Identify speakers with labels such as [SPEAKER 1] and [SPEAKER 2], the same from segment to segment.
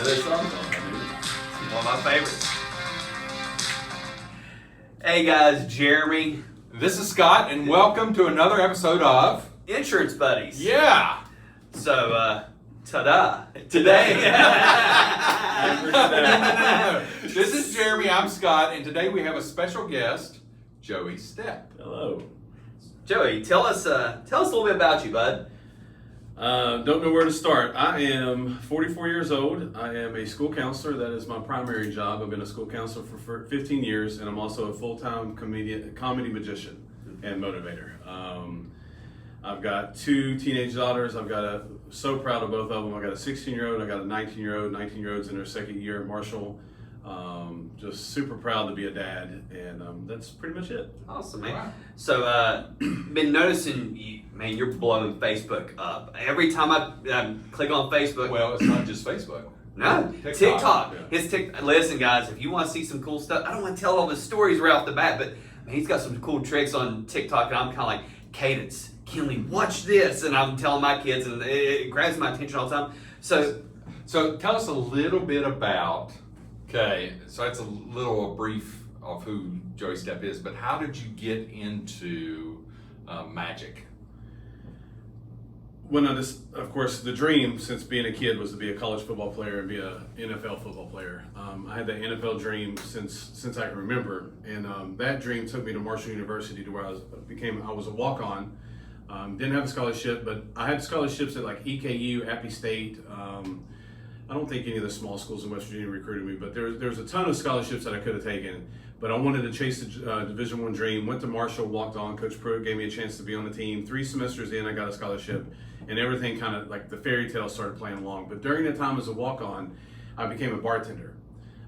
[SPEAKER 1] know this song?
[SPEAKER 2] It's one of my favorites. Hey guys, Jeremy.
[SPEAKER 1] This is Scott, and welcome to another episode of
[SPEAKER 2] Insurance Buddies.
[SPEAKER 1] Yeah.
[SPEAKER 2] So, ta-da. Today.
[SPEAKER 1] This is Jeremy, I'm Scott, and today we have a special guest, Joey Stepp.
[SPEAKER 3] Hello.
[SPEAKER 2] Joey, tell us a little bit about you, bud.
[SPEAKER 3] Don't know where to start. I am 44 years old. I am a school counselor. That is my primary job. I've been a school counselor for 15 years, and I'm also a full-time comedy magician and motivator. I've got two teenage daughters. So proud of both of them. I got a 16-year-old. I got a 19-year-old. 19-year-old's in their second year at Marshall. Just super proud to be a dad, and that's pretty much it.
[SPEAKER 2] Awesome, man.
[SPEAKER 1] Wow.
[SPEAKER 2] So, been noticing you, man, you're blowing Facebook up. Every time I click on Facebook.
[SPEAKER 1] Well, it's not just Facebook.
[SPEAKER 2] No, TikTok. Listen, guys, if you want to see some cool stuff, I don't want to tell all the stories right off the bat, but man, he's got some cool tricks on TikTok, and I'm kind of like, Cadence, Kinley, watch this, and I'm telling my kids, and it grabs my attention all the time. So
[SPEAKER 1] tell us a little bit about, okay, so that's a brief of who Joey Stepp is, but how did you get into magic?
[SPEAKER 3] Of course, the dream since being a kid was to be a college football player and be an NFL football player. I had that NFL dream since I can remember, and that dream took me to Marshall University, to where I was a walk-on. Didn't have a scholarship, but I had scholarships at like EKU, Appy State. I don't think any of the small schools in West Virginia recruited me, but there was a ton of scholarships that I could have taken. But I wanted to chase the Division I dream. Went to Marshall, walked on. Coach Pruitt gave me a chance to be on the team. 3 semesters in, I got a scholarship, and everything kind of like the fairy tale started playing along. But during the time as a walk-on, I became a bartender.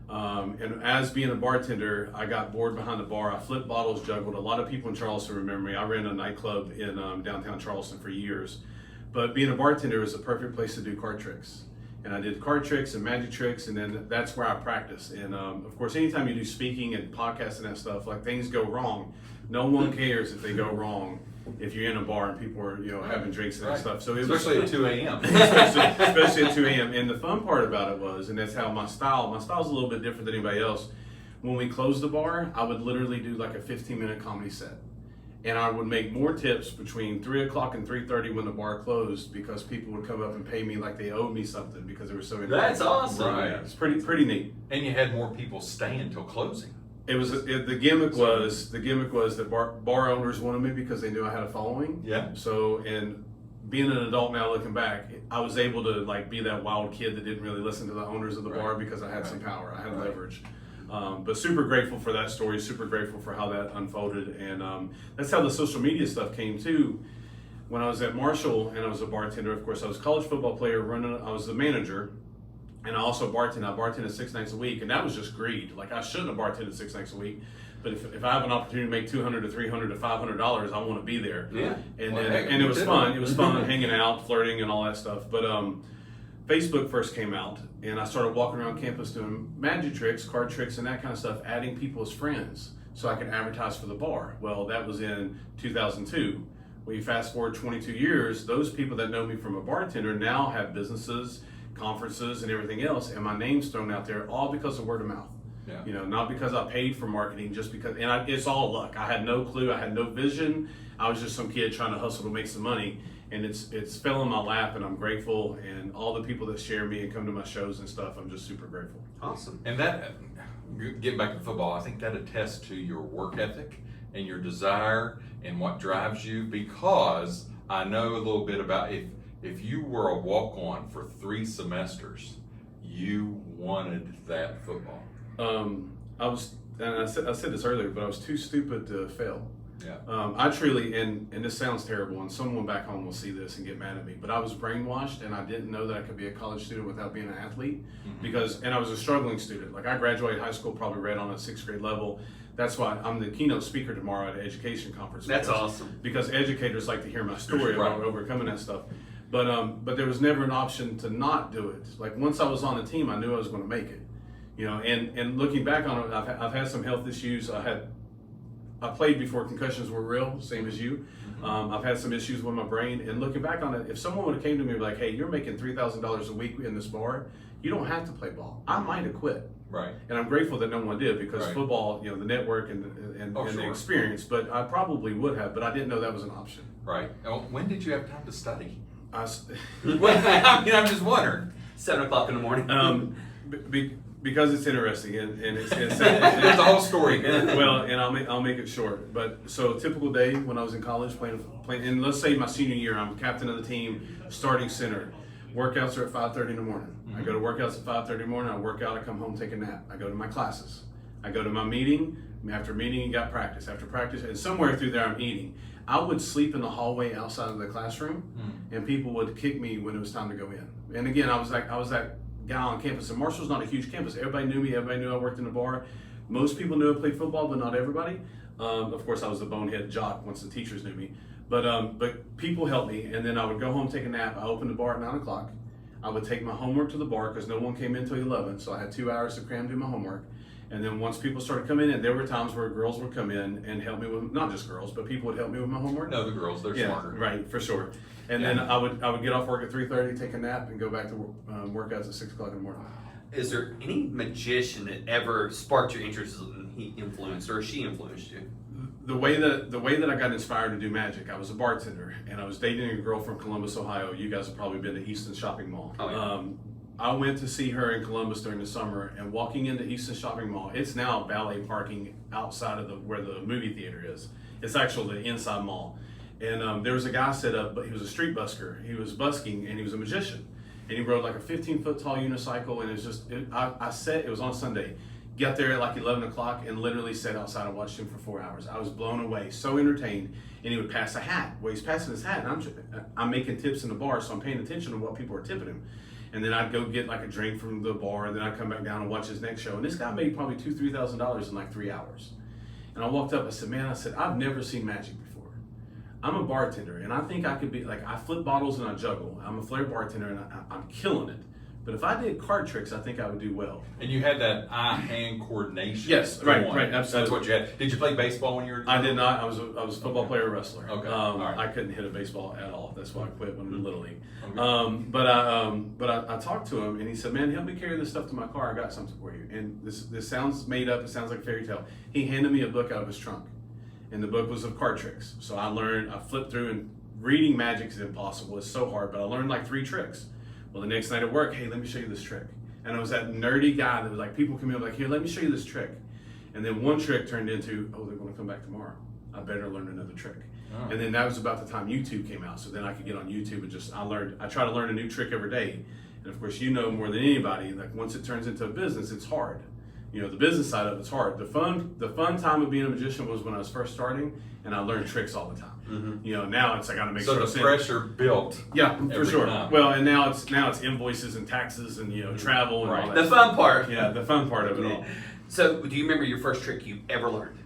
[SPEAKER 3] And as being a bartender, I got bored behind the bar. I flipped bottles, juggled. A lot of people in Charleston remember me. I ran a nightclub in downtown Charleston for years. But being a bartender was the perfect place to do card tricks. And I did card tricks and magic tricks, and then that's where I practiced. And of course, anytime you do speaking and podcasting and that stuff, like things go wrong, no one cares if they go wrong if you're in a bar and people are having drinks and that stuff. So
[SPEAKER 1] especially at 2 a.m.
[SPEAKER 3] especially at 2 a.m. And the fun part about it was, and that's how my style's a little bit different than anybody else. When we closed the bar, I would literally do like a 15-minute comedy set. And I would make more tips between 3 o'clock and 3:30 when the bar closed, because people would come up and pay me like they owed me something because they were so interested.
[SPEAKER 2] That's awesome.
[SPEAKER 1] Right.
[SPEAKER 3] Yeah, it's pretty neat.
[SPEAKER 1] And you had more people stay until closing.
[SPEAKER 3] The gimmick was that bar owners wanted me because they knew I had a following.
[SPEAKER 1] Yeah.
[SPEAKER 3] So, and being an adult now looking back, I was able to like be that wild kid that didn't really listen to the owners of the bar because I had some power. I had leverage. But super grateful for that story, super grateful for how that unfolded. And that's how the social media stuff came too. When I was at Marshall and I was a bartender, of course, I was a college football player I was the manager, and I also bartended. I bartended 6 nights a week, and that was just greed. Like, I shouldn't have bartended 6 nights a week, but if I have an opportunity to make $200 to $300 to $500, I want to be there.
[SPEAKER 2] Yeah.
[SPEAKER 3] And it was fun. It was fun hanging out, flirting, and all that stuff. But Facebook first came out, and I started walking around campus doing magic tricks, card tricks, and that kind of stuff, adding people as friends so I could advertise for the bar. Well, that was in 2002. When you fast forward 22 years, those people that know me from a bartender now have businesses, conferences, and everything else, and my name's thrown out there all because of word of mouth.
[SPEAKER 1] Yeah.
[SPEAKER 3] Not because I paid for marketing, just because, it's all luck. I had no clue, I had no vision. I was just some kid trying to hustle to make some money. And it's fell in my lap, and I'm grateful. And all the people that share me and come to my shows and stuff, I'm just super grateful.
[SPEAKER 2] Awesome.
[SPEAKER 1] And that, getting back to football, I think that attests to your work ethic and your desire and what drives you, because I know a little bit about if you were a walk-on for 3 semesters, you wanted that football.
[SPEAKER 3] I said this earlier, but I was too stupid to fail.
[SPEAKER 1] Yeah.
[SPEAKER 3] I truly, and this sounds terrible, and someone back home will see this and get mad at me, but I was brainwashed, and I didn't know that I could be a college student without being an athlete, and I was a struggling student. Like, I graduated high school probably right on a 6th grade level. That's why I'm the keynote speaker tomorrow at an education conference.
[SPEAKER 2] That's awesome.
[SPEAKER 3] Because educators like to hear my story about overcoming that stuff. But there was never an option to not do it. Like, once I was on the team, I knew I was going to make it. And looking back on it, I've had some health issues. I played before concussions were real, same as you. I've had some issues with my brain, and looking back on it, if someone would have came to me and be like, hey, you're making $3,000 a week in this bar, you don't have to play ball, I might have quit.
[SPEAKER 1] Right.
[SPEAKER 3] And I'm grateful that no one did, because
[SPEAKER 1] Right.
[SPEAKER 3] football, the network and
[SPEAKER 1] Oh,
[SPEAKER 3] the
[SPEAKER 1] sure.
[SPEAKER 3] experience, but I probably would have, but I didn't know that was an option.
[SPEAKER 1] Right. Oh, when did you have time to study?
[SPEAKER 3] I s-
[SPEAKER 1] I mean, I'm just wondering.
[SPEAKER 2] 7 o'clock in the morning.
[SPEAKER 3] Because it's interesting, and it's
[SPEAKER 1] There's a whole story.
[SPEAKER 3] well, and I'll make it short. But so typical day when I was in college playing, and let's say my senior year, I'm captain of the team, starting center. Workouts are at 5:30 in the morning. I go to workouts at 5:30 in the morning. I work out. I come home, take a nap. I go to my classes. I go to my meeting. After meeting, you got practice. After practice, and somewhere through there, I'm eating. I would sleep in the hallway outside of the classroom, and people would kick me when it was time to go in. And again, I was that guy on campus. And Marshall's not a huge campus. Everybody knew me. Everybody knew I worked in the bar. Most people knew I played football, but not everybody. Of course, I was the bonehead jock once the teachers knew me. But people helped me, and then I would go home, take a nap. I opened the bar at 9 o'clock. I would take my homework to the bar because no one came in until 11, so I had 2 hours to cram do my homework. And then once people started coming in, there were times where girls would come in and help me with, not just girls, but people would help me with my homework.
[SPEAKER 1] No, the girls, they're smarter.
[SPEAKER 3] Right, for sure. And then I would get off work at 3:30, take a nap, and go back to workouts at 6 o'clock in the morning.
[SPEAKER 2] Is there any magician that ever sparked your interest and he influenced or she influenced you?
[SPEAKER 3] The way that I got inspired to do magic, I was a bartender, and I was dating a girl from Columbus, Ohio. You guys have probably been to Easton Shopping Mall.
[SPEAKER 2] Oh, yeah.
[SPEAKER 3] I went to see her in Columbus during the summer, and walking into Easton Shopping Mall, it's now valet parking outside of where the movie theater is. It's actually the inside mall. And there was a guy set up, but he was a street busker. He was busking, and he was a magician. And he rode like a 15-foot tall unicycle, and it was on a Sunday. Got there at like 11 o'clock and literally sat outside and watched him for 4 hours. I was blown away, so entertained. And he would pass a hat. Well, he's passing his hat, and I'm making tips in the bar, so I'm paying attention to what people are tipping him. And then I'd go get like a drink from the bar, and then I'd come back down and watch his next show. And this guy made probably $2,000-$3,000 in like 3 hours. And I walked up, I said, man, I've never seen magic before. I'm a bartender, and I think I could be, like, I flip bottles and I juggle. I'm a flair bartender, and I'm killing it. But if I did card tricks, I think I would do well.
[SPEAKER 1] And you had that eye-hand coordination.
[SPEAKER 3] Yes, right,
[SPEAKER 1] Absolutely.
[SPEAKER 3] absolutely.
[SPEAKER 1] That's what you had. Did you play baseball when you were?
[SPEAKER 3] I did not. I was a football player, wrestler.
[SPEAKER 1] Okay. All right.
[SPEAKER 3] I couldn't hit a baseball at all. That's why I quit when I was in Little League.
[SPEAKER 1] Okay.
[SPEAKER 3] But I talked to him, and he said, "Man, help me carry this stuff to my car. I got something for you." And this sounds made up. It sounds like a fairy tale. He handed me a book out of his trunk, and the book was of card tricks. So I flipped through, and reading magic is impossible. It's so hard. But I learned like 3 tricks. Well, the next night at work, hey, let me show you this trick. And I was that nerdy guy that was like, people come in like, here, let me show you this trick. And then one trick turned into, oh, they're going to come back tomorrow. I better learn another trick.
[SPEAKER 1] Oh.
[SPEAKER 3] And then that was about the time YouTube came out. So then I could get on YouTube and I try to learn a new trick every day. And of course, you know more than anybody, like once it turns into a business, it's hard. The business side of it's hard. The fun time of being a magician was when I was first starting, and I learned tricks all the time.
[SPEAKER 2] Mm-hmm.
[SPEAKER 3] Now it's I got to make
[SPEAKER 1] so
[SPEAKER 3] sure.
[SPEAKER 1] So the pressure built.
[SPEAKER 3] Yeah, for
[SPEAKER 1] every
[SPEAKER 3] sure.
[SPEAKER 1] time.
[SPEAKER 3] Well, and now it's invoices and taxes and travel and all that.
[SPEAKER 2] The fun part.
[SPEAKER 3] Yeah, the fun part of it all.
[SPEAKER 2] So, do you remember your first trick you ever learned?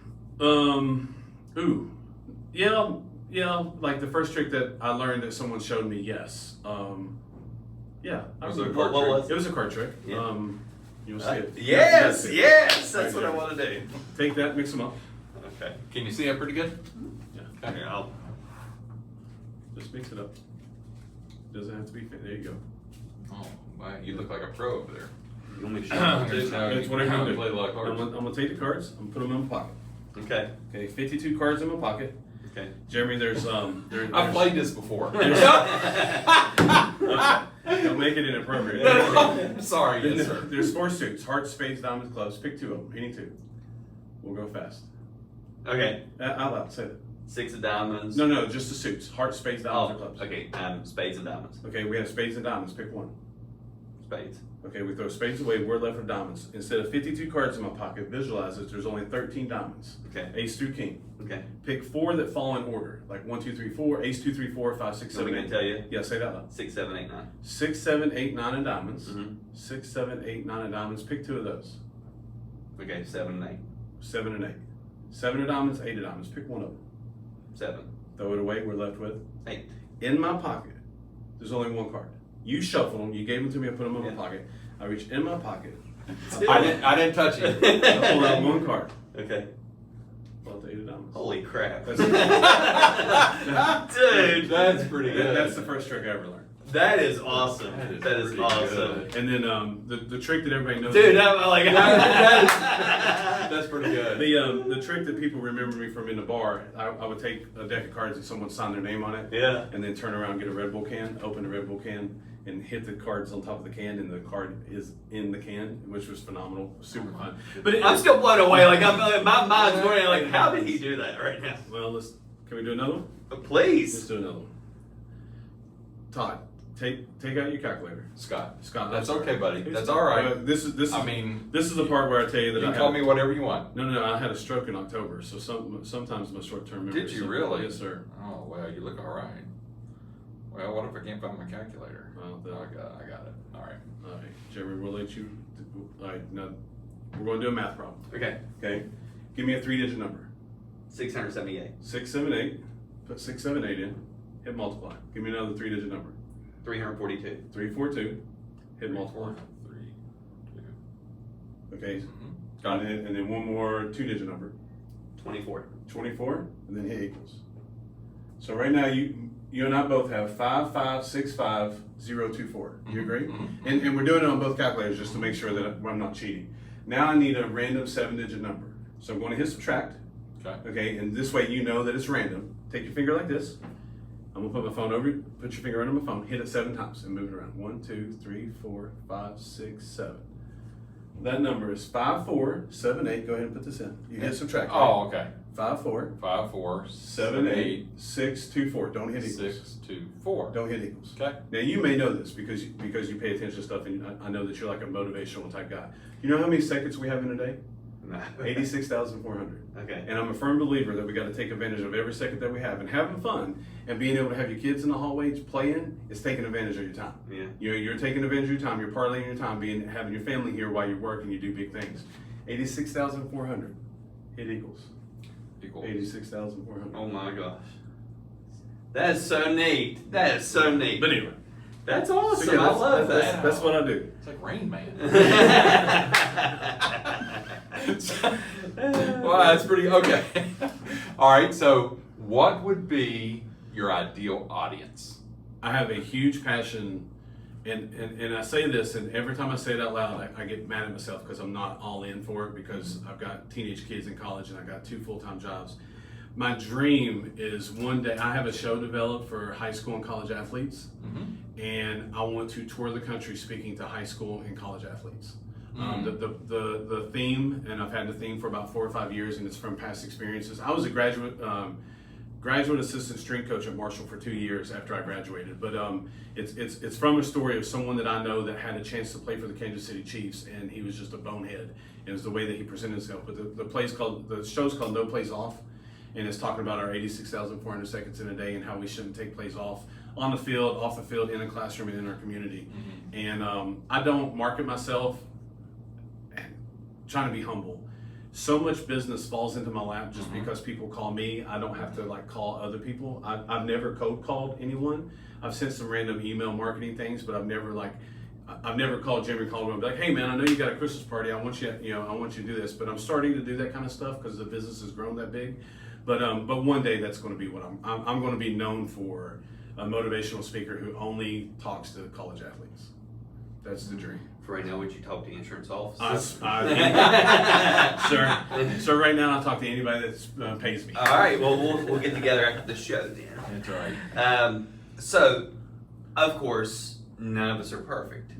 [SPEAKER 3] Yeah, like the first trick that I learned that someone showed me. Yes. Yeah.
[SPEAKER 1] Was it a
[SPEAKER 2] What
[SPEAKER 1] card trick?
[SPEAKER 2] was
[SPEAKER 3] It was a card trick.
[SPEAKER 2] Yeah.
[SPEAKER 3] You'll see it.
[SPEAKER 2] Yes,
[SPEAKER 3] Yeah,
[SPEAKER 2] yes, that's
[SPEAKER 3] Right
[SPEAKER 2] what I
[SPEAKER 3] there.
[SPEAKER 2] want to do.
[SPEAKER 3] Take that, mix them up.
[SPEAKER 2] Okay.
[SPEAKER 1] Can you see that pretty good?
[SPEAKER 3] Yeah.
[SPEAKER 1] Okay.
[SPEAKER 2] Here, I'll.
[SPEAKER 3] Just mix it up. Doesn't have to be. There you go.
[SPEAKER 1] Oh, wow, you look like a pro over there.
[SPEAKER 2] You want me to show
[SPEAKER 1] Here's how
[SPEAKER 3] That's
[SPEAKER 1] you
[SPEAKER 3] what I'm gonna do.
[SPEAKER 1] play a lot of
[SPEAKER 3] I'm
[SPEAKER 1] cards.
[SPEAKER 3] gonna take the cards. I'm gonna put them in my pocket.
[SPEAKER 2] you? Okay.
[SPEAKER 3] Okay, 52 cards in my pocket.
[SPEAKER 2] Okay.
[SPEAKER 3] Jeremy, there's
[SPEAKER 1] I've played this before.
[SPEAKER 3] Don't make it inappropriate.
[SPEAKER 1] I'm sorry, yes, sir.
[SPEAKER 3] There's 4 suits: hearts, spades, diamonds, clubs. Pick 2 of them. Any 2. We'll go fast.
[SPEAKER 2] Okay.
[SPEAKER 3] Out loud. Say it.
[SPEAKER 2] 6 of diamonds.
[SPEAKER 3] No, just the suits: hearts, spades, diamonds, or clubs.
[SPEAKER 2] Okay. Spades and diamonds.
[SPEAKER 3] Okay, we have spades and diamonds. Pick 1.
[SPEAKER 2] Spades.
[SPEAKER 3] Okay, we throw spades away. We're left with diamonds. Instead of 52 cards in my pocket, visualize that there's only 13 diamonds.
[SPEAKER 2] Okay.
[SPEAKER 3] Ace through king.
[SPEAKER 2] Okay.
[SPEAKER 3] Pick 4 that fall in order, like 1, 2, 3, 4. Ace 2, 3, 4, 5, 6,
[SPEAKER 2] So we
[SPEAKER 3] 7,
[SPEAKER 2] gonna
[SPEAKER 3] 8.
[SPEAKER 2] tell you
[SPEAKER 3] Yeah, say that loud.
[SPEAKER 2] 6, 7, 8, 9.
[SPEAKER 3] 6, 7, 8, 9 in diamonds.
[SPEAKER 2] Mm-hmm.
[SPEAKER 3] 6, 7, 8, 9 in diamonds. Pick 2 of those.
[SPEAKER 2] Okay. 7 and 8.
[SPEAKER 3] 7 and 8. 7 of diamonds, 8 of diamonds. Pick 1 of them.
[SPEAKER 2] 7.
[SPEAKER 3] Throw it away. We're left with
[SPEAKER 2] 8.
[SPEAKER 3] in my pocket. There's only 1 card. You shuffle them. You gave them to me. I put them in
[SPEAKER 2] Yeah.
[SPEAKER 3] my pocket. I reach in my pocket.
[SPEAKER 1] I didn't touch it.
[SPEAKER 3] I pull out 1 card.
[SPEAKER 2] Okay.
[SPEAKER 3] pull out the 8 of diamonds.
[SPEAKER 2] Holy crap.
[SPEAKER 3] That's,
[SPEAKER 2] Dude.
[SPEAKER 1] That's pretty good.
[SPEAKER 3] that's the first trick I ever learned.
[SPEAKER 2] That is awesome. That is
[SPEAKER 1] pretty
[SPEAKER 2] awesome.
[SPEAKER 1] good.
[SPEAKER 3] And then the trick that everybody knows.
[SPEAKER 2] Dude, I'm like,
[SPEAKER 1] That's pretty good.
[SPEAKER 3] The trick that people remember me from in the bar, I would take a deck of cards and someone signed their name on it.
[SPEAKER 2] Yeah.
[SPEAKER 3] And then turn around, get a Red Bull can, open the Red Bull can, and hit the cards on top of the can, and the card is in the can, which was phenomenal, super fun. But
[SPEAKER 2] I'm still blown away. Like, my mind's going, like, how did he do that right now?
[SPEAKER 3] well, can we do another one? Let's
[SPEAKER 2] Please.
[SPEAKER 3] do another one. Todd, take out your calculator.
[SPEAKER 1] Scott,
[SPEAKER 3] Scott,
[SPEAKER 1] that's
[SPEAKER 3] I'm sorry.
[SPEAKER 1] okay, buddy. That's all right.
[SPEAKER 3] This is
[SPEAKER 1] I mean,
[SPEAKER 3] this is the part where I tell you that
[SPEAKER 1] you
[SPEAKER 3] I
[SPEAKER 1] can call
[SPEAKER 3] had,
[SPEAKER 1] me whatever you want.
[SPEAKER 3] No, I had a stroke in October, so sometimes my short-term memory.
[SPEAKER 1] Did
[SPEAKER 3] is
[SPEAKER 1] you
[SPEAKER 3] something.
[SPEAKER 1] really?
[SPEAKER 3] Yes, sir.
[SPEAKER 1] Oh, well, you look all right. Well, what if I can't find my calculator?
[SPEAKER 3] Well,
[SPEAKER 1] I got it. All right.
[SPEAKER 3] All right, Jeremy, we'll let you. All right, now we're going to do a math problem.
[SPEAKER 2] Okay.
[SPEAKER 3] Okay, give me a 3-digit number.
[SPEAKER 2] 678.
[SPEAKER 3] 678. Put 678 in. Hit multiply. Give me another 3-digit number.
[SPEAKER 2] 342.
[SPEAKER 3] 342. Hit multiply.
[SPEAKER 1] 3, 2.
[SPEAKER 3] Okay.
[SPEAKER 1] Got
[SPEAKER 3] And then one more 2-digit number.
[SPEAKER 2] 24.
[SPEAKER 3] 24, and then hit equals. So right now you and I both have 5565024. You agree?
[SPEAKER 1] Mhm.
[SPEAKER 3] And we're doing it on both calculators just to make sure that I'm not cheating. Now I need a random 7-digit number. So I'm going to hit subtract.
[SPEAKER 1] Okay.
[SPEAKER 3] Okay, and this way you know that it's random. Take your finger like this. I'm gonna put my phone over you. Put your finger under my phone. Hit it 7 times and move it around. 1, 2, 3, 4, 5, 6, 7. That number is 5478. Go ahead and put this in. You hit subtract.
[SPEAKER 1] Oh, okay.
[SPEAKER 3] 54
[SPEAKER 1] 5, 4,
[SPEAKER 3] 78 624. Don't hit equals.
[SPEAKER 1] 6, 2, 4.
[SPEAKER 3] Don't hit equals.
[SPEAKER 1] Okay.
[SPEAKER 3] Now you may know this because you pay attention to stuff, and I know that you're like a motivational type guy. You know how many seconds we have in a day? 86,400.
[SPEAKER 2] Okay.
[SPEAKER 3] And I'm a firm believer that we got to take advantage of every second that we have, and having fun and being able to have your kids in the hallways playing is taking advantage of your time.
[SPEAKER 2] Yeah.
[SPEAKER 3] You're taking advantage of your time. You're parlaying your time, having your family here while you work and you do big things. 86,400. Hit equals.
[SPEAKER 1] Equal.
[SPEAKER 3] 86,400.
[SPEAKER 2] Oh my gosh. That is so neat. That is so neat.
[SPEAKER 3] But anyway,
[SPEAKER 2] That's awesome.
[SPEAKER 3] so yeah,
[SPEAKER 2] I love that.
[SPEAKER 3] That's what I do.
[SPEAKER 1] It's like Rain Man. Well, that's pretty okay. All right. So, what would be your ideal audience?
[SPEAKER 3] I have a huge passion, and I say this, and every time I say it out loud, I get mad at myself because I'm not all in for it because I've got teenage kids in college and I got 2 full-time jobs. My dream is one day I have a show developed for high school and college athletes, and I want to tour the country speaking to high school and college athletes. The theme, and I've had the theme for about 4 or 5 years, and it's from past experiences. I was a graduate assistant strength coach at Marshall for 2 years after I graduated. But it's from a story of someone that I know that had a chance to play for the Kansas City Chiefs, and he was just a bonehead. And it's the way that he presented himself. But the show's called No Plays Off, and it's talking about our 86,400 seconds in a day and how we shouldn't take plays off on the field, off the field, in the classroom, and in our community. And I don't market myself. Trying to be humble. So much business falls into my lap just because people call me. I don't have to call other people. I've never cold called anyone. I've sent some random email marketing things, but I've never called Jimmy Caldwell and be like, hey man, I know you got a Christmas party. I want you to do this. But I'm starting to do that kind of stuff because the business has grown that big. But one day that's going to be what I'm going to be known for, a motivational speaker who only talks to college athletes. That's the dream.
[SPEAKER 2] For right now, would you talk to insurance officers?
[SPEAKER 3] Sir, right now I'll talk to anybody that pays me.
[SPEAKER 2] All right, well, we'll get together after the show then.
[SPEAKER 1] That's right.
[SPEAKER 2] So, of course, none of us are perfect.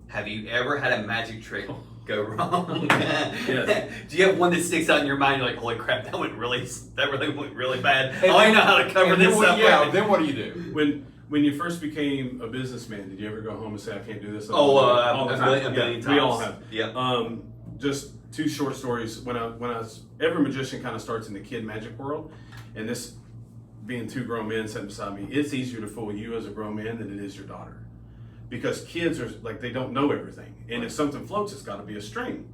[SPEAKER 2] Have you ever had a magic trick go wrong?
[SPEAKER 3] Yes.
[SPEAKER 2] Do you have one that sticks out in your mind? You're like, holy crap, that really went really bad. I know how to cover this up.
[SPEAKER 1] Yeah, then what do you do?
[SPEAKER 3] When you first became a businessman, did you ever go home and say, I can't do this?
[SPEAKER 2] A
[SPEAKER 3] All the time.
[SPEAKER 2] million times.
[SPEAKER 3] We all have.
[SPEAKER 2] Yeah.
[SPEAKER 3] Just 2 short stories. When I was, every magician kind of starts in the kid magic world, and this being 2 grown men sitting beside me, it's easier to fool you as a grown man than it is your daughter. Because kids are they don't know everything. And if something floats, it's got to be a string.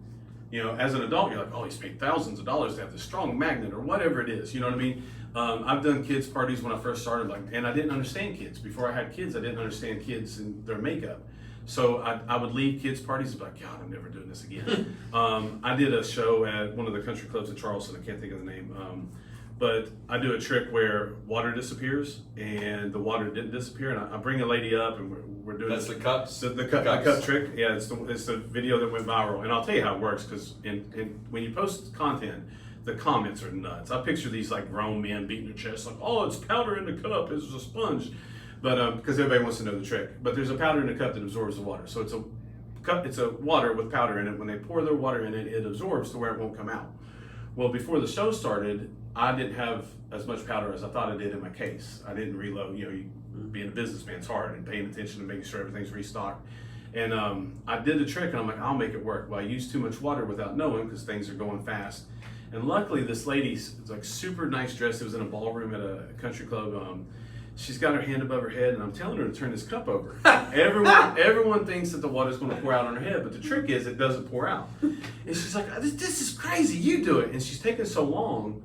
[SPEAKER 3] As an adult, you're like, oh, he's paid thousands of dollars to have this strong magnet or whatever it is. You know what I mean? I've done kids parties when I first started, and I didn't understand kids. Before I had kids, I didn't understand kids and their makeup. So I would leave kids' parties and be like, God, I'm never doing this again. I did a show at one of the country clubs in Charleston. I can't think of the name. But I do a trick where water disappears and the water didn't disappear. And I bring a lady up and we're doing
[SPEAKER 1] That's the cups?
[SPEAKER 3] The cup trick. Yeah, it's the video that went viral. And I'll tell you how it works, because when you post content, the comments are nuts. I picture these like grown men beating their chests like, oh, it's powder in the cup, it's a sponge. But because everybody wants to know the trick. But there's a powder in the cup that absorbs the water. So it's a water with powder in it. When they pour their water in it, it absorbs to where it won't come out. Well, before the show started, I didn't have as much powder as I thought I did in my case. I didn't reload. Being a businessman's hard, and paying attention to making sure everything's restocked. And I did the trick, and I'm like, I'll make it work. Well, I used too much water without knowing, because things are going fast. And luckily, this lady's like super nice dressed. It was in a ballroom at a country club. She's got her hand above her head, and I'm telling her to turn this cup over. Everyone thinks that the water's going to pour out on her head, but the trick is it doesn't pour out. And she's like, this is crazy. You do it. And she's taking so long.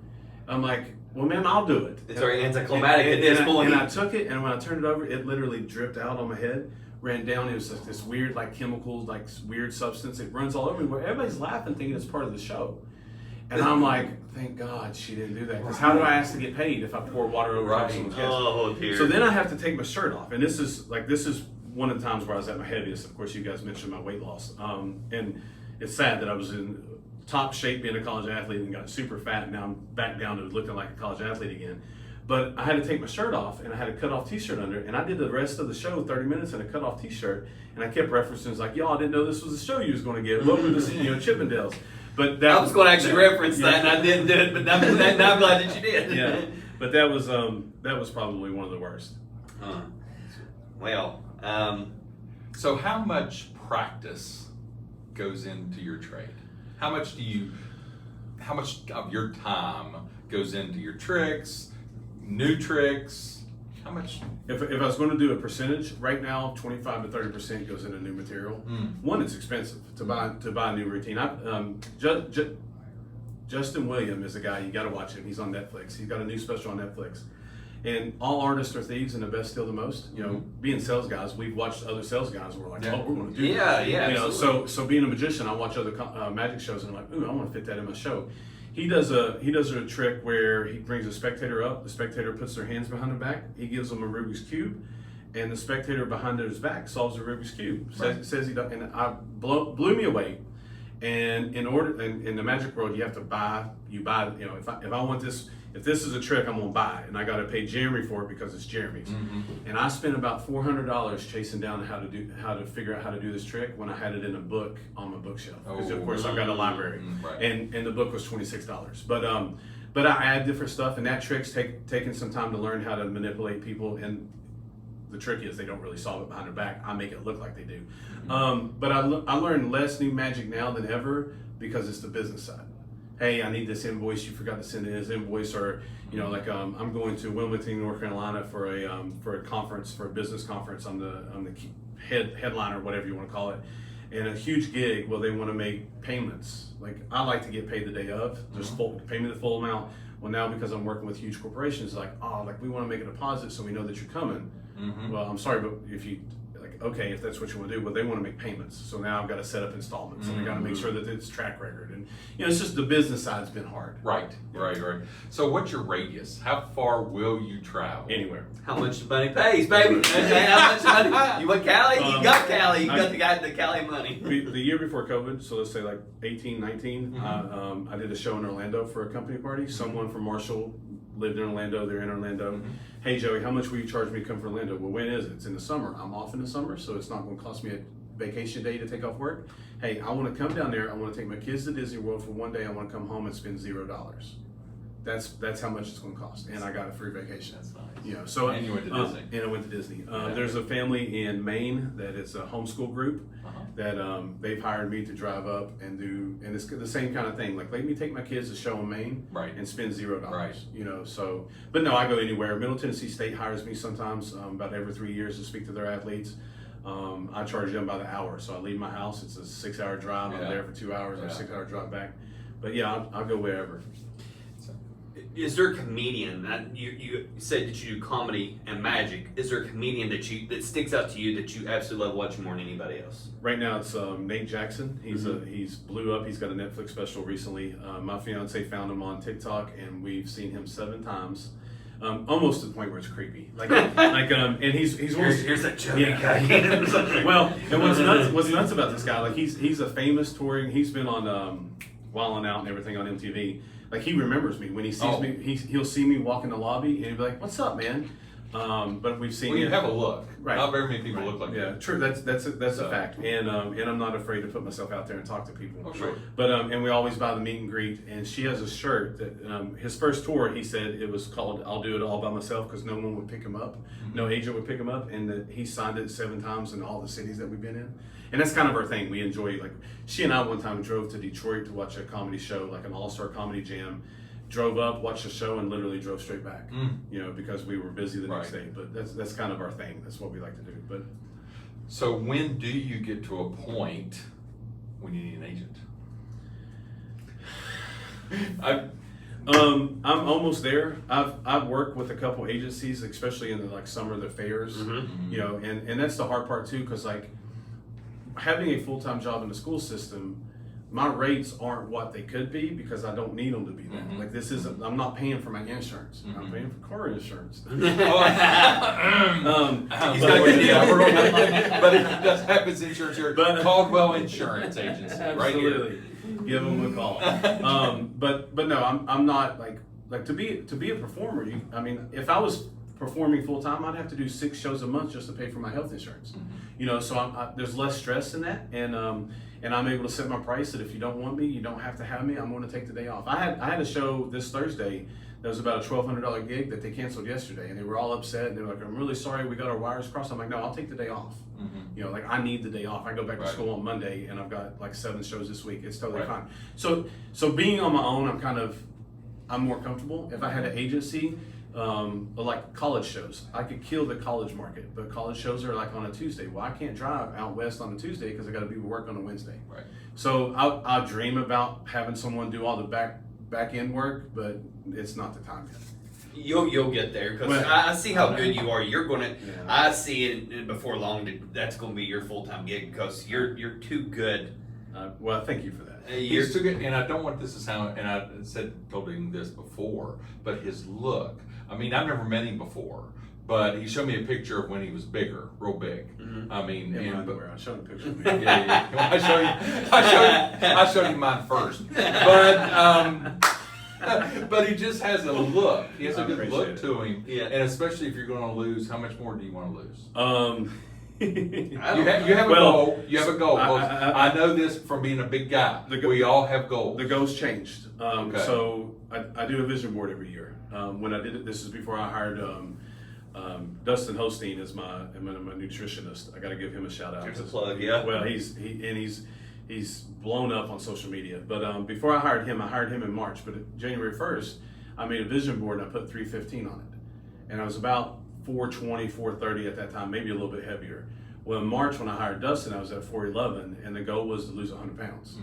[SPEAKER 3] I'm like, well, ma'am, I'll do it.
[SPEAKER 2] It's very anticlimactic at this point.
[SPEAKER 3] And I took it, and when I turned it over, it literally dripped out on my head, ran down. It was like this weird, like chemicals, like weird substance. It runs all over me. Where everybody's laughing, thinking it's part of the show. And I'm like, thank God she didn't do that. Because how do I ask to get paid if I pour water over someone's head?
[SPEAKER 2] Oh, dear.
[SPEAKER 3] So then I have to take my shirt off. And this is one of the times where I was at my heaviest. Of course, you guys mentioned my weight loss. And it's sad that I was in top shape being a college athlete and got super fat. And now I'm back down to looking like a college athlete again. But I had to take my shirt off, and I had a cut-off t-shirt under. And I did the rest of the show, 30 minutes in a cut-off t-shirt. And I kept referencing, it's like, y'all, I didn't know this was the show you was going to get. Welcome to Chippendales. But that
[SPEAKER 2] I was going to actually reference that, and I didn't do it, but now I'm glad that you did.
[SPEAKER 3] Yeah, but that was probably one of the worst.
[SPEAKER 1] So how much practice goes into your trade? How much of your time goes into your tricks, new tricks? How much?
[SPEAKER 3] If I was going to do a percentage, right now, 25 to 30% goes into new material. One, it's expensive to buy a new routine. Justin Williams is a guy, you got to watch him. He's on Netflix. He's got a new special on Netflix. And all artists are thieves, and the best steal the most. Being sales guys, we've watched other sales guys, and we're like, oh, we're going to do that.
[SPEAKER 2] Yeah.
[SPEAKER 3] So being a magician, I watch other magic shows, and I'm like, ooh, I want to fit that in my show. He does a trick where he brings a spectator up. The spectator puts their hands behind their back. He gives them a Rubik's Cube, and the spectator behind his back solves the Rubik's Cube. Says he does, and blew me away. And in the magic world, you have to buy. If I want this. If this is a trick, I'm gonna buy it, and I gotta pay Jeremy for it because it's Jeremy's. And I spent about $400 chasing down how to figure out how to do this trick when I had it in a book on my bookshelf. Because of course I've got a library, and the book was $26. But I add different stuff, and that trick's taking some time to learn how to manipulate people. And the trick is they don't really solve it behind their back. I make it look like they do. But I learned less new magic now than ever because it's the business side. Hey, I need this invoice. You forgot to send in this invoice, or I'm going to Wilmington, North Carolina for a conference, for a business conference. I'm the headliner, whatever you want to call it, and a huge gig. Well, they want to make payments. Like I like to get paid the day of, just pay me the full amount. Well, now because I'm working with huge corporations, we want to make a deposit so we know that you're coming. Well, I'm sorry, but okay, if that's what you want to do, well, they want to make payments. So now I've got to set up installments, and I got to make sure that it's track record. And it's just the business side's been hard.
[SPEAKER 1] Right. So what's your radius? How far will you travel?
[SPEAKER 3] Anywhere.
[SPEAKER 2] How much the money pays, baby? How much money? You want Cali? You got Cali. You got the guy the Cali money.
[SPEAKER 3] The year before COVID, so let's say like 18, 19, I did a show in Orlando for a company party. Someone from Marshall lived in Orlando. They're in Orlando. Hey, Joey, how much will you charge me to come from Orlando? Well, when is it? It's in the summer. I'm off in the summer, so it's not going to cost me a vacation day to take off work. Hey, I want to come down there. I want to take my kids to Disney World for one day. I want to come home and spend $0. That's how much it's going to cost, and I got a free vacation.
[SPEAKER 1] That's nice.
[SPEAKER 3] And
[SPEAKER 1] you went to Disney.
[SPEAKER 3] And I went to Disney. There's a family in Maine that is a homeschool group that they've hired me to drive up and do, and it's the same kind of thing. Like, let me take my kids to show in Maine, and spend $0.
[SPEAKER 1] Right.
[SPEAKER 3] So, but no, I go anywhere. Middle Tennessee State hires me sometimes about every 3 years to speak to their athletes. I charge them by the hour, so I leave my house. It's a 6-hour drive. I'm there for 2 hours, or a 6-hour drive back. But yeah, I'll go wherever.
[SPEAKER 2] Is there a comedian? You said that you do comedy and magic. Is there a comedian that sticks out to you that you absolutely love watching more than anybody else?
[SPEAKER 3] Right now it's Nate Jackson. He's blew up. He's got a Netflix special recently. My fiance found him on TikTok, and we've seen him 7 times. Almost to the point where it's creepy. And he's
[SPEAKER 2] here's that Joey guy.
[SPEAKER 3] Well, and what's nuts about this guy? Like he's a famous touring. He's been on Wild 'N Out and everything on MTV. Like he remembers me when he sees me. He'll see me walk in the lobby and he'll be like, "What's up, man?" But we've seen.
[SPEAKER 1] Well, you have a look.
[SPEAKER 3] Right.
[SPEAKER 1] Not very many people look like that.
[SPEAKER 3] Yeah, true. That's a fact. And I'm not afraid to put myself out there and talk to people.
[SPEAKER 1] Oh, sure.
[SPEAKER 3] But and we always buy the meet and greet. And she has a shirt that his first tour, he said it was called "I'll Do It All by Myself" because no one would pick him up, no agent would pick him up, and that he signed it 7 times in all the cities that we've been in. And that's kind of our thing. We enjoy, like, she and I one time drove to Detroit to watch a comedy show, like an all-star comedy jam. Drove up, watched the show, and literally drove straight back. Because we were busy the next day. But that's kind of our thing. That's what we like to do. But
[SPEAKER 1] so when do you get to a point when you need an agent?
[SPEAKER 3] I'm almost there. I've worked with a couple agencies, especially in the summer, the fairs. And that's the hard part too, because having a full-time job in the school system, my rates aren't what they could be because I don't need them to be that. Like this isn't. I'm not paying for my insurance. I'm paying for car insurance.
[SPEAKER 1] He's got a good deal. But it does have his insurance here. Caldwell Insurance Agency, right here.
[SPEAKER 3] Give them a call. But no, I'm not like to be a performer. If I was performing full time, I'd have to do 6 shows a month just to pay for my health insurance. So there's less stress in that, and I'm able to set my price that if you don't want me, you don't have to have me. I'm going to take the day off. I had a show this Thursday that was about a $1,200 gig that they canceled yesterday, and they were all upset, and they were like, "I'm really sorry, we got our wires crossed." I'm like, "No, I'll take the day off." I need the day off. I go back to school on Monday, and I've got 7 shows this week. It's totally fine. So being on my own, I'm more comfortable. If I had an agency, like college shows, I could kill the college market, but college shows are on a Tuesday. Well, I can't drive out west on a Tuesday because I got to be to work on a Wednesday.
[SPEAKER 1] Right.
[SPEAKER 3] So I dream about having someone do all the back end work, but it's not the time yet.
[SPEAKER 2] You'll get there because I see how good you are. You're gonna. I see it before long. That's gonna be your full-time gig because you're too good.
[SPEAKER 3] Well, thank you for that.
[SPEAKER 1] He's too good, and I don't want this to sound. And I told him this before, but his look. I've never met him before, but he showed me a picture of when he was bigger, real big.
[SPEAKER 3] I showed him a picture of me.
[SPEAKER 1] I showed him mine first, but he just has a look. He has a good look to him, and especially if you're going to lose, how much more do you want to lose? You have a goal. You have a goal. I know this from being a big guy. We all have goals.
[SPEAKER 3] The goals changed. So I do a vision board every year. When I did it, this is before I hired Dustin Hosteen as my nutritionist. I got to give him a shout out.
[SPEAKER 2] Here's a plug, yeah.
[SPEAKER 3] Well, he's blown up on social media. But before I hired him in March. But January 1st, I made a vision board and I put 315 on it, and I was about 420, 430 at that time, maybe a little bit heavier. Well, in March when I hired Dustin, I was at 411, and the goal was to lose 100 pounds.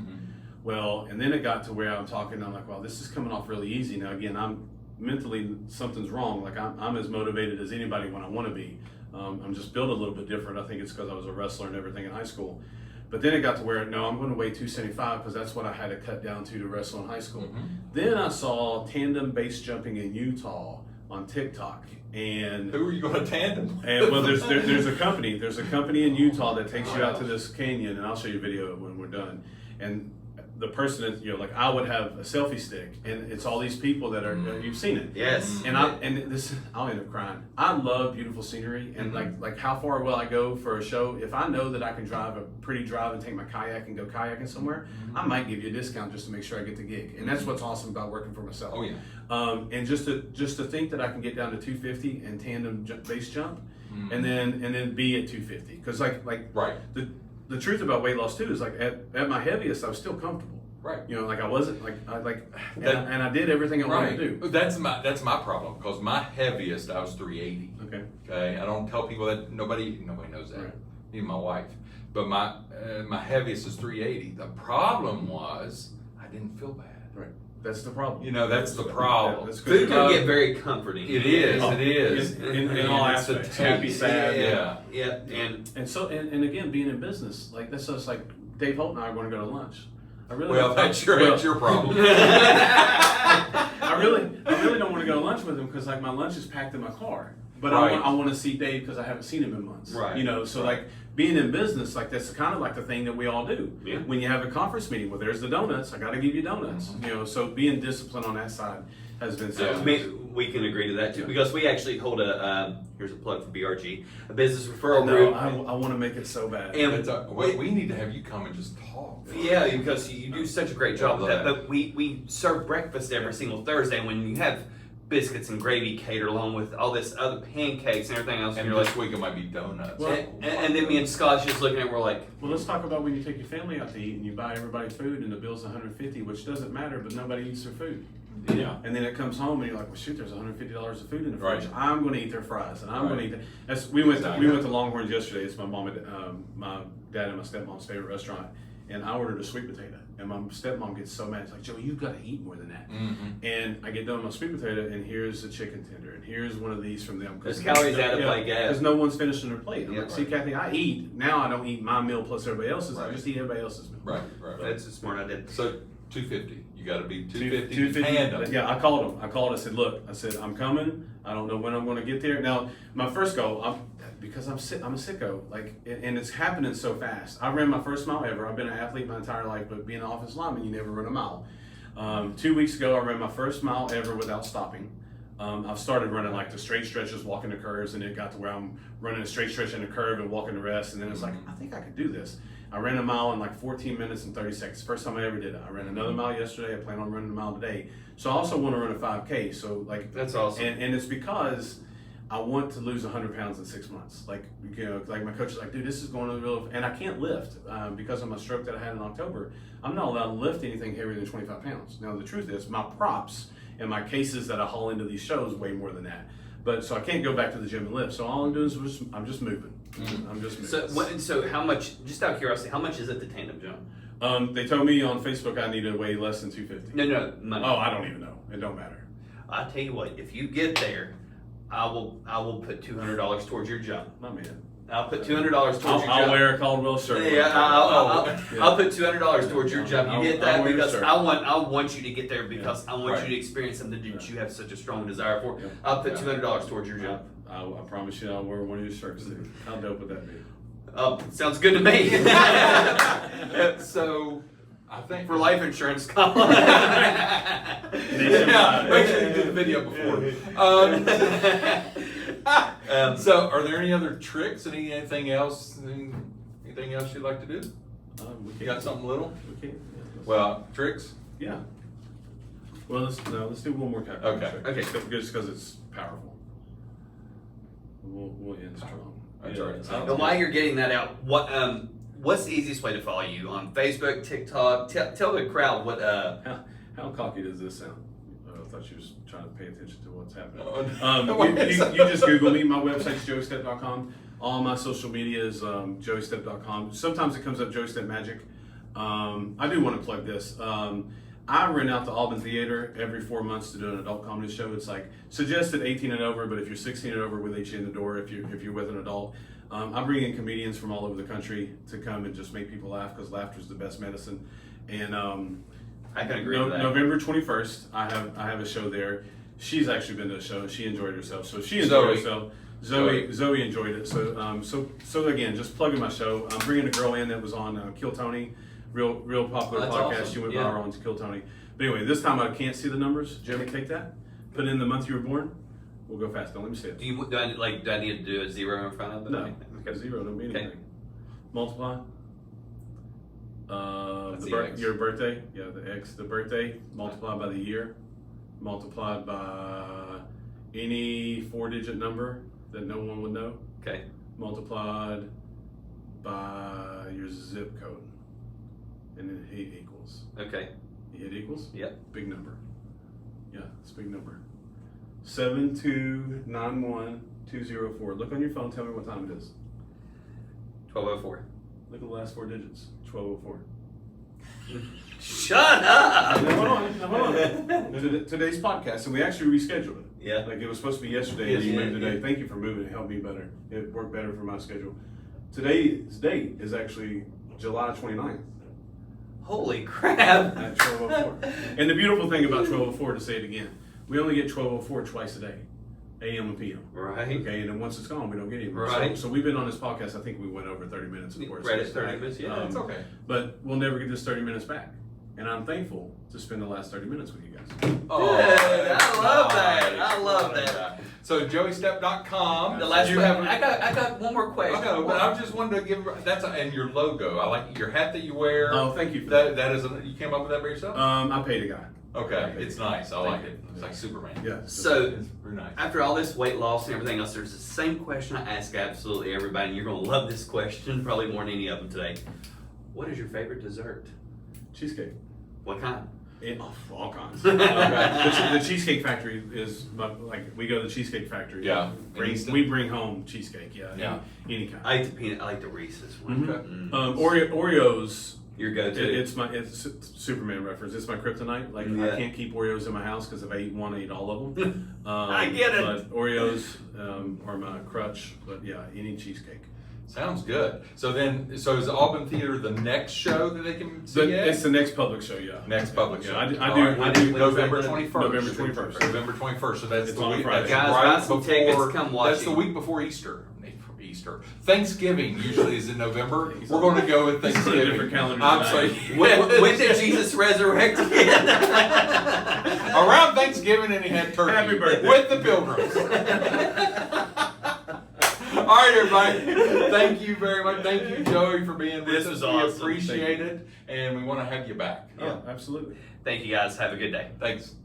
[SPEAKER 3] Well, and then it got to where I'm talking, I'm like, well, this is coming off really easy. Now, again, I'm mentally, something's wrong. Like I'm as motivated as anybody when I want to be. I'm just built a little bit different. I think it's because I was a wrestler and everything in high school. But then it got to where, no, I'm going to weigh 275 because that's what I had to cut down to wrestle in high school. Then I saw tandem base jumping in Utah on TikTok. And
[SPEAKER 1] who are you going to tandem?
[SPEAKER 3] And well, there's a company. There's a company in Utah that takes you out to this canyon, and I'll show you a video when we're done. And the person that I would have a selfie stick, and it's all these people that are you've seen it.
[SPEAKER 2] Yes.
[SPEAKER 3] And I'll end up crying. I love beautiful scenery, and like how far will I go for a show? If I know that I can drive a pretty drive and take my kayak and go kayaking somewhere, I might give you a discount just to make sure I get the gig. And that's what's awesome about working for myself.
[SPEAKER 1] Oh yeah.
[SPEAKER 3] And just to think that I can get down to 250 and tandem base jump, and then be at 250, because
[SPEAKER 1] right.
[SPEAKER 3] The truth about weight loss too is at my heaviest I was still comfortable.
[SPEAKER 1] Right.
[SPEAKER 3] I wasn't and I did everything I wanted to do.
[SPEAKER 1] That's my problem, because my heaviest I was 380. Okay. I don't tell people that. Nobody knows that. Right. Even my wife. But my heaviest is 380. The problem was I didn't feel bad.
[SPEAKER 3] Right. That's the problem.
[SPEAKER 1] You know, that's the problem.
[SPEAKER 3] That's
[SPEAKER 2] Food
[SPEAKER 3] good.
[SPEAKER 2] can get very comforting.
[SPEAKER 1] It is.
[SPEAKER 3] Oh,
[SPEAKER 1] It is.
[SPEAKER 3] in all
[SPEAKER 1] And it's the
[SPEAKER 3] aspects. Happy,
[SPEAKER 1] taste.
[SPEAKER 3] sad.
[SPEAKER 1] Yeah.
[SPEAKER 3] And again, being in business, like that's just like Dave Holt and I are going to go to lunch. I really
[SPEAKER 1] Well, that's your problem.
[SPEAKER 3] I really don't want to go to lunch with him because like my lunch is packed in my car. But
[SPEAKER 1] Right.
[SPEAKER 3] I want to see Dave because I haven't seen him in months.
[SPEAKER 2] Right.
[SPEAKER 3] You know, so
[SPEAKER 1] Right.
[SPEAKER 3] like being in business, like that's kind of like the thing that we all do.
[SPEAKER 2] Yeah.
[SPEAKER 3] When you have a conference meeting, well, there's the donuts. I got to give you donuts.
[SPEAKER 1] Mm-hmm.
[SPEAKER 3] You know, so being disciplined on that side has been so.
[SPEAKER 2] We can agree to that too,
[SPEAKER 3] Yeah.
[SPEAKER 2] because we actually hold here's a plug for BRG, a business referral
[SPEAKER 3] No,
[SPEAKER 2] group.
[SPEAKER 3] I want to make it so bad.
[SPEAKER 2] And
[SPEAKER 1] We need to have you come and just talk.
[SPEAKER 2] yeah, because you do such a great job with that.
[SPEAKER 1] Yeah.
[SPEAKER 2] But we serve breakfast every single Thursday, and when you have biscuits and gravy catered along with all this other pancakes and everything else,
[SPEAKER 1] And
[SPEAKER 2] you're like,
[SPEAKER 1] this week it might be donuts.
[SPEAKER 3] Well,
[SPEAKER 2] and then me and Scott's just looking at it, we're like,
[SPEAKER 3] Well, let's talk about when you take your family out to eat and you buy everybody food and the bill's $150, which doesn't matter, but nobody eats their food.
[SPEAKER 1] Yeah.
[SPEAKER 3] And then it comes home and you're like, well, shoot, there's $150 of food in the fridge.
[SPEAKER 1] Right.
[SPEAKER 3] I'm going to eat their fries, and I'm going to
[SPEAKER 1] Right.
[SPEAKER 3] eat that. That's, we went
[SPEAKER 1] Exactly.
[SPEAKER 3] to Longhorns yesterday. It's my mom and my dad and my stepmom's favorite restaurant, and I ordered a sweet potato. And my stepmom gets so mad. It's like, Joey, you've got to eat more than that.
[SPEAKER 1] Mm-hmm.
[SPEAKER 3] And I get done with my sweet potato, and here's a chicken tender, and here's one of these from them.
[SPEAKER 2] There's calories added by gas.
[SPEAKER 3] Because no one's finishing their plate. I'm
[SPEAKER 2] Yeah,
[SPEAKER 3] like, see,
[SPEAKER 1] right.
[SPEAKER 3] Kathy, I eat. Now I don't eat my meal plus everybody else's. I
[SPEAKER 1] Right.
[SPEAKER 3] just eat everybody else's meal.
[SPEAKER 1] Right.
[SPEAKER 2] that's a smart idea.
[SPEAKER 1] So 250. You got to be 250.
[SPEAKER 3] 250.
[SPEAKER 1] Tandem.
[SPEAKER 3] Yeah, I called him. I said, look, I'm coming. I don't know when I'm going to get there. Now, my first goal, because I'm a sicko, like, and it's happening so fast. I ran my first mile ever. I've been an athlete my entire life, but being an offensive lineman, you never run a mile. 2 weeks ago, I ran my first mile ever without stopping. I've started running like the straight stretches, walking the curves, and it got to where I'm running a straight stretch and a curve and walking the rest. And then it's like, I think I could do this. I ran a mile in like 14 minutes and 30 seconds. First time I ever did it. I ran another mile yesterday. I plan on running a mile today. So I also want to run a 5K. So like,
[SPEAKER 2] That's awesome.
[SPEAKER 3] and it's because I want to lose 100 pounds in 6 months. Like, you know, like my coach is like, dude, this is going to the real, and I can't lift because of my stroke that I had in October. I'm not allowed to lift anything heavier than 25 pounds. Now, the truth is, my props and my cases that I haul into these shows weigh more than that. But so I can't go back to the gym and lift. So all I'm doing is I'm just moving. I'm just moving.
[SPEAKER 2] So how much? Just out of curiosity, how much is it to tandem jump?
[SPEAKER 3] They told me on Facebook I need to weigh less than 250.
[SPEAKER 2] No, money.
[SPEAKER 3] Oh, I don't even know. It don't matter.
[SPEAKER 2] I tell you what, if you get there, I will put $200 towards your jump.
[SPEAKER 3] My man.
[SPEAKER 2] I'll put $200 towards your jump.
[SPEAKER 3] I'll wear a Caldwell shirt.
[SPEAKER 2] Yeah, I'll put $200 towards your
[SPEAKER 3] Yeah,
[SPEAKER 2] jump. You
[SPEAKER 3] I'll-
[SPEAKER 2] get that
[SPEAKER 3] I'll wear
[SPEAKER 2] because
[SPEAKER 3] your shirt.
[SPEAKER 2] I want you to get there because I want
[SPEAKER 1] Right.
[SPEAKER 2] you to experience something that
[SPEAKER 3] Yeah.
[SPEAKER 2] you have such a strong desire for.
[SPEAKER 3] Yeah.
[SPEAKER 2] I'll put
[SPEAKER 1] Yeah.
[SPEAKER 2] $200 towards your jump.
[SPEAKER 3] I promise you I'll wear one of your shirts too. How dope would that be?
[SPEAKER 2] Sounds good to me.
[SPEAKER 1] So I think
[SPEAKER 2] For life insurance, Colin.
[SPEAKER 1] Yeah, make sure you do the video before. So, are there any other tricks? Anything else? Anything else you'd like to do? You got something little?
[SPEAKER 3] We can. Yeah,
[SPEAKER 1] Well, tricks.
[SPEAKER 3] yeah. Well, let's do one more time.
[SPEAKER 1] Okay.
[SPEAKER 2] Okay.
[SPEAKER 3] Just because it's powerful. We'll end strong.
[SPEAKER 1] That's
[SPEAKER 3] Yeah.
[SPEAKER 1] right.
[SPEAKER 2] And while you're getting that out, what's the easiest way to follow you on Facebook, TikTok? Tell the crowd what.
[SPEAKER 3] How cocky does this sound? I thought you was trying to pay attention to what's happening.
[SPEAKER 1] Oh,
[SPEAKER 3] You just Google me. My website's joeystepp.com. All my social media is joeystepp.com. Sometimes it comes up Joey Stepp Magic. I do want to plug this. I rent out the Auburn Theater every 4 months to do an adult comedy show. It's like suggested 18 and over, but if you're 16 and over, we'll let you in the door if you're with an adult. I bring in comedians from all over the country to come and just make people laugh because laughter is the best medicine. And
[SPEAKER 2] I can agree with that.
[SPEAKER 3] November 21st, I have a show there. She's actually been to a show and she enjoyed herself. So she enjoyed herself. Zoe enjoyed it. So again, just plugging my show. I'm bringing a girl in that was on Kill Tony, real popular
[SPEAKER 2] That's
[SPEAKER 3] podcast.
[SPEAKER 2] awesome.
[SPEAKER 3] She went
[SPEAKER 2] Yeah.
[SPEAKER 3] viral on Kill Tony. But anyway, this time I can't see the numbers. Jeremy, take that. Put in the month you were born. We'll go fast. Don't let me see it.
[SPEAKER 2] Do I need to do a 0 in front of it?
[SPEAKER 3] No,
[SPEAKER 2] Okay.
[SPEAKER 3] because 0 don't mean
[SPEAKER 2] Okay.
[SPEAKER 3] anything. Multiply.
[SPEAKER 1] That's the X.
[SPEAKER 3] Your birthday, yeah, the X, the birthday, multiplied by the year, multiplied by any 4-digit number that no one would know,
[SPEAKER 2] Okay.
[SPEAKER 3] multiplied by your zip code, and then it equals.
[SPEAKER 2] Okay.
[SPEAKER 3] You hit equals?
[SPEAKER 2] Yep.
[SPEAKER 3] Big number. Yeah, it's a big number. 7291204. Look on your phone, tell me what time it is.
[SPEAKER 2] 12:04.
[SPEAKER 3] Look at the last 4 digits, 1204.
[SPEAKER 2] Shut up.
[SPEAKER 3] Hold on. Today's podcast, and we actually rescheduled it.
[SPEAKER 2] Yeah.
[SPEAKER 3] Like it was supposed to be yesterday, and
[SPEAKER 2] Yeah,
[SPEAKER 3] you moved today.
[SPEAKER 2] yeah.
[SPEAKER 3] Thank you for moving. It helped me better. It worked better for my schedule. Today's date is actually July 29th
[SPEAKER 2] Holy crap.
[SPEAKER 3] at 12:04. And the beautiful thing about 12:04, to say it again, we only get 12:04 twice a day, AM and PM.
[SPEAKER 2] Right.
[SPEAKER 3] Okay, and then once it's gone, we don't get any more.
[SPEAKER 2] Right.
[SPEAKER 3] So we've been on this podcast. I think we went over 30 minutes. Of course,
[SPEAKER 2] Right at 30 minutes, yeah.
[SPEAKER 1] It's okay.
[SPEAKER 3] But we'll never get this 30 minutes back. And I'm thankful to spend the last 30 minutes with you guys.
[SPEAKER 1] Oh,
[SPEAKER 2] I love that.
[SPEAKER 1] nice.
[SPEAKER 2] I love that.
[SPEAKER 1] So joeystepp.com.
[SPEAKER 2] The last
[SPEAKER 1] you
[SPEAKER 2] one,
[SPEAKER 1] have.
[SPEAKER 2] I got one more question.
[SPEAKER 1] I know, but I just wanted to give and your logo. I like your hat that you wear.
[SPEAKER 3] Oh, thank you for
[SPEAKER 1] that. That is you came up with that by yourself.
[SPEAKER 3] I paid a guy.
[SPEAKER 1] Okay, it's nice. I like
[SPEAKER 3] you.
[SPEAKER 1] it. It's like Superman.
[SPEAKER 3] Yeah.
[SPEAKER 2] So,
[SPEAKER 1] It's very nice.
[SPEAKER 2] after all this weight loss and everything else, there's the same question I ask absolutely everybody, and you're going to love this question probably more than any of them today. What is your favorite dessert?
[SPEAKER 3] Cheesecake.
[SPEAKER 2] What kind?
[SPEAKER 3] All kinds. The Cheesecake Factory is we go to the Cheesecake Factory.
[SPEAKER 1] Yeah.
[SPEAKER 3] We bring home cheesecake. Yeah.
[SPEAKER 1] Yeah.
[SPEAKER 3] Any kind.
[SPEAKER 2] I like the peanut. I like the Reese's one.
[SPEAKER 3] Mhm. Oreos.
[SPEAKER 2] Your go-to.
[SPEAKER 3] It's Superman reference. It's my kryptonite. Like
[SPEAKER 2] Yeah.
[SPEAKER 3] I can't keep Oreos in my house because if I eat one, I eat all of them.
[SPEAKER 2] I get it.
[SPEAKER 3] But Oreos are my crutch. But yeah, any cheesecake.
[SPEAKER 1] Sounds good. So is Auburn Theater the next show that they can see at?
[SPEAKER 3] It's the next public show. Yeah.
[SPEAKER 1] Next public show.
[SPEAKER 3] Yeah, I
[SPEAKER 1] All
[SPEAKER 3] do.
[SPEAKER 1] right.
[SPEAKER 3] I do.
[SPEAKER 1] November 21st.
[SPEAKER 3] November 21st.
[SPEAKER 1] November 21st. So that's
[SPEAKER 3] It's
[SPEAKER 1] the
[SPEAKER 3] on
[SPEAKER 1] week.
[SPEAKER 3] Friday.
[SPEAKER 1] That's
[SPEAKER 2] Guys,
[SPEAKER 1] right
[SPEAKER 2] buy some
[SPEAKER 1] before,
[SPEAKER 2] tickets, come watch
[SPEAKER 1] That's the
[SPEAKER 2] it.
[SPEAKER 1] week before Easter. Thanksgiving usually is in November. We're going to go with
[SPEAKER 3] This is a
[SPEAKER 1] Thanksgiving.
[SPEAKER 3] different calendar
[SPEAKER 1] I'm
[SPEAKER 3] tonight.
[SPEAKER 1] sorry.
[SPEAKER 2] when did Jesus resurrect again?
[SPEAKER 1] Around Thanksgiving, and he had turkey
[SPEAKER 3] Happy birthday.
[SPEAKER 1] with the Pilgrims. All right, everybody. Thank you very much. Thank you, Joey, for being with
[SPEAKER 2] This
[SPEAKER 1] us.
[SPEAKER 2] was
[SPEAKER 1] We
[SPEAKER 2] awesome.
[SPEAKER 1] appreciate
[SPEAKER 3] Thank you.
[SPEAKER 1] it, and we want to have you back.
[SPEAKER 3] Oh, absolutely.
[SPEAKER 2] Thank you guys. Have a good day.
[SPEAKER 1] Thanks.